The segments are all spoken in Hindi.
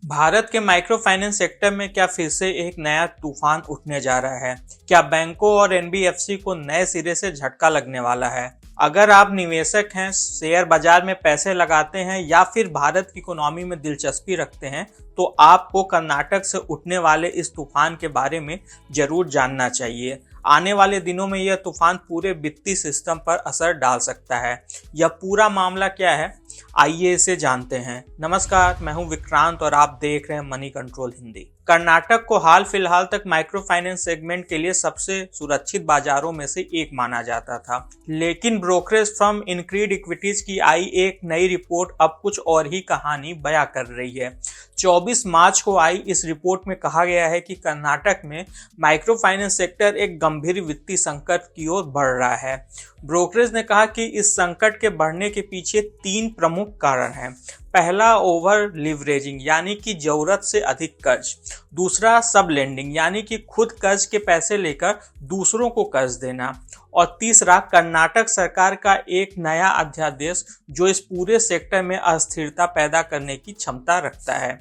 भारत के माइक्रो फाइनेंस सेक्टर में क्या फिर से एक नया तूफान उठने जा रहा है? क्या बैंकों और एनबीएफसी को नए सिरे से झटका लगने वाला है? अगर आप निवेशक हैं, शेयर बाजार में पैसे लगाते हैं या फिर भारत की इकोनॉमी में दिलचस्पी रखते हैं, तो आपको कर्नाटक से उठने वाले इस तूफान के बारे में जरूर जानना चाहिए। आने वाले दिनों में यह तूफान पूरे वित्तीय सिस्टम पर असर डाल सकता है। यह पूरा मामला क्या है, आइए इसे जानते हैं। नमस्कार, मैं हूं विक्रांत और आप देख रहे हैं मनी कंट्रोल हिंदी। कर्नाटक को हाल फिलहाल तक माइक्रो फाइनेंस सेगमेंट के लिए सबसे सुरक्षित बाजारों में से एक माना जाता था, लेकिन ब्रोकरेज फर्म इनक्रीड इक्विटीज की आई एक नई रिपोर्ट अब कुछ और ही कहानी बयां कर रही है। 24 मार्च को आई इस रिपोर्ट में कहा गया है कि कर्नाटक में माइक्रो फाइनेंस सेक्टर एक गंभीर वित्तीय संकट की ओर बढ़ रहा है। ब्रोकरेज ने कहा कि इस संकट के बढ़ने के पीछे 3 प्रमुख कारण हैं। पहला, ओवर लिवरेजिंग यानी कि जरूरत से अधिक कर्ज। दूसरा, सब लेंडिंग यानी कि खुद कर्ज के पैसे लेकर दूसरों को कर्ज देना। और तीसरा, कर्नाटक सरकार का एक नया अध्यादेश जो इस पूरे सेक्टर में अस्थिरता पैदा करने की क्षमता रखता है।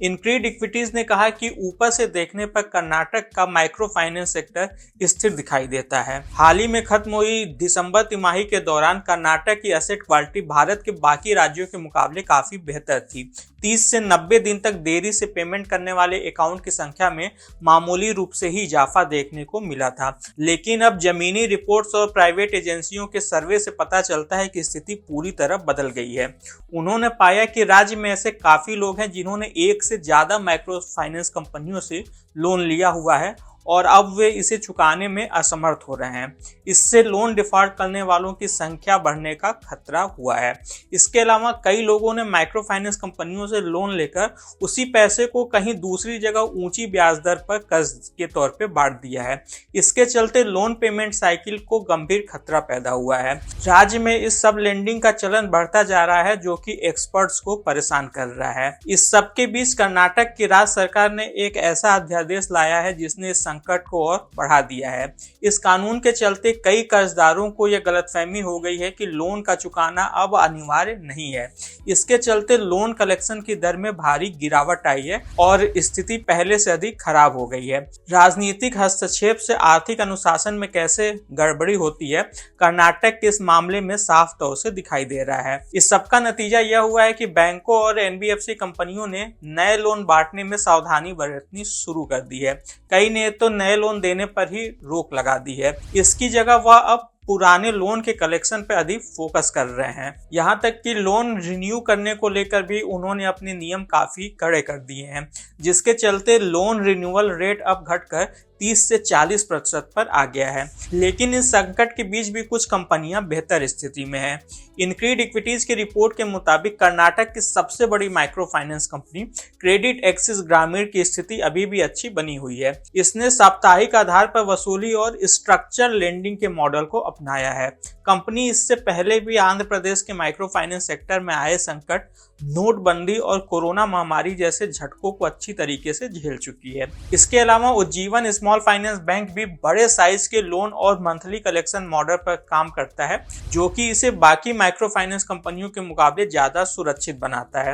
इनक्रीड इक्विटीज ने कहा कि ऊपर से देखने पर कर्नाटक का माइक्रो फाइनेंस सेक्टर स्थिर दिखाई देता है। हाल ही में खत्म हुई दिसंबर तिमाही के दौरान कर्नाटक की एसेट क्वालिटी भारत के बाकी राज्यों के मुकाबले काफी बेहतर थी। 30 से 90 दिन तक देरी से पेमेंट करने वाले अकाउंट की संख्या में मामूली रूप से ही इजाफा देखने को मिला था, लेकिन अब जमीनी रिपोर्ट्स और प्राइवेट एजेंसियों के सर्वे से पता चलता है कि स्थिति पूरी तरह बदल गई है। उन्होंने पाया कि राज्य में ऐसे काफी लोग हैं जिन्होंने एक से ज्यादा माइक्रो फाइनेंस कंपनियों से लोन लिया हुआ है और अब वे इसे चुकाने में असमर्थ हो रहे हैं। इससे लोन डिफॉल्ट करने वालों की संख्या बढ़ने का खतरा हुआ है। इसके अलावा कई लोगों ने माइक्रो फाइनेंस कंपनियों से लोन लेकर उसी पैसे को कहीं दूसरी जगह ऊंची ब्याज दर पर कर्ज के तौर पे बांट दिया है। इसके चलते लोन पेमेंट साइकिल को गंभीर खतरा पैदा हुआ है। राज्य में इस सब लेंडिंग का चलन बढ़ता जा रहा है, जो कि एक्सपर्ट्स को परेशान कर रहा है। इस सब के बीच कर्नाटक की राज्य सरकार ने एक ऐसा अध्यादेश लाया है जिसने संकट को और बढ़ा दिया है। इस कानून के चलते कई कर्जदारों को यह गलतफहमी हो गई है कि लोन का चुकाना अब अनिवार्य नहीं है। इसके चलते लोन कलेक्शन की दर में भारी गिरावट आई है और स्थिति पहले से अधिक खराब हो गई है। राजनीतिक हस्तक्षेप से आर्थिक अनुशासन में कैसे गड़बड़ी होती है, कर्नाटक के इस मामले में साफ तौर से दिखाई दे रहा है। इस सबका नतीजा यह हुआ है कि बैंकों और एनबीएफसी कंपनियों ने नए लोन बांटने में सावधानी बरतनी शुरू कर दी है। कई ने तो नए लोन देने पर ही रोक लगा दी है। इसकी जगह वह अब पुराने लोन के कलेक्शन पर अधिक फोकस कर रहे हैं। यहाँ तक कि लोन रिन्यू करने को लेकर भी उन्होंने अपने नियम काफी कड़े कर दिए हैं, जिसके चलते लोन रिन्यूअल रेट अब घटकर 30 से 40% पर आ गया है। लेकिन इस संकट के बीच भी कुछ कंपनियां बेहतर स्थिति में हैं। इनक्रीड इक्विटीज की रिपोर्ट के मुताबिक कर्नाटक की सबसे बड़ी micro finance company credit axis ग्रामीण की स्थिति अभी भी अच्छी बनी हुई है। इसने साप्ताहिक आधार पर वसूली और स्ट्रक्चर लेंडिंग के मॉडल को अपनाया है। कंपनी इससे पहले भी आंध्र प्रदेश के माइक्रो फाइनेंस सेक्टर में आए संकट, नोटबंदी और कोरोना महामारी जैसे झटकों को अच्छी तरीके से झेल चुकी है। इसके अलावा उज्जीवन स्मॉल फाइनेंस बैंक भी बड़े साइज के लोन और मंथली कलेक्शन मॉडल पर काम करता है, जो कि इसे बाकी माइक्रो फाइनेंस कंपनियों के मुकाबले ज्यादा सुरक्षित बनाता है।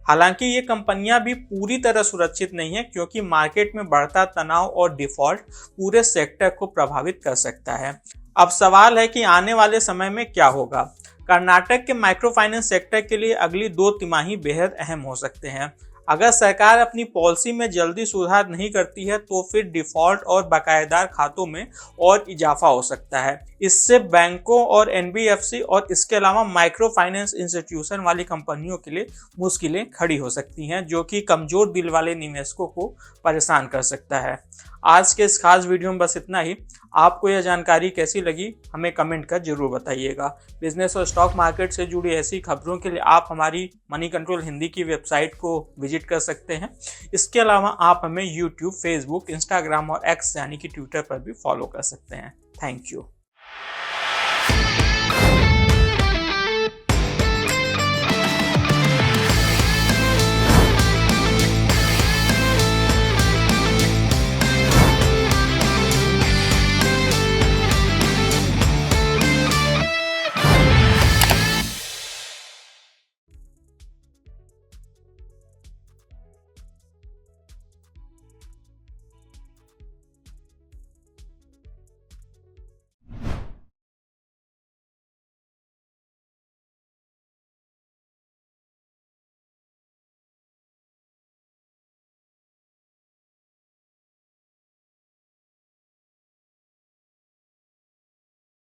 हालांकि ये कंपनियां भी पूरी तरह सुरक्षित नहीं है, क्योंकि मार्केट में बढ़ता तनाव और डिफॉल्ट पूरे सेक्टर को प्रभावित कर सकता है। अब सवाल है कि आने वाले समय में क्या होगा। कर्नाटक के माइक्रो फाइनेंस सेक्टर के लिए अगली 2 तिमाही बेहद अहम हो सकते हैं। अगर सरकार अपनी पॉलिसी में जल्दी सुधार नहीं करती है तो फिर डिफॉल्ट और बकायेदार खातों में और इजाफा हो सकता है। इससे बैंकों और एनबीएफसी और इसके अलावा माइक्रो फाइनेंस इंस्टीट्यूशन वाली कंपनियों के लिए मुश्किलें खड़ी हो सकती हैं, जो कि कमजोर दिल वाले निवेशकों को परेशान कर सकता है। आज के इस खास वीडियो में बस इतना ही। आपको यह जानकारी कैसी लगी हमें कमेंट कर जरूर बताइएगा। बिजनेस और स्टॉक मार्केट से जुड़ी ऐसी खबरों के लिए आप हमारी मनी कंट्रोल हिंदी की वेबसाइट को विजिट कर सकते हैं। इसके अलावा आप हमें यूट्यूब, फेसबुक, इंस्टाग्राम और एक्स यानी कि ट्विटर पर भी फॉलो कर सकते हैं। Thank you.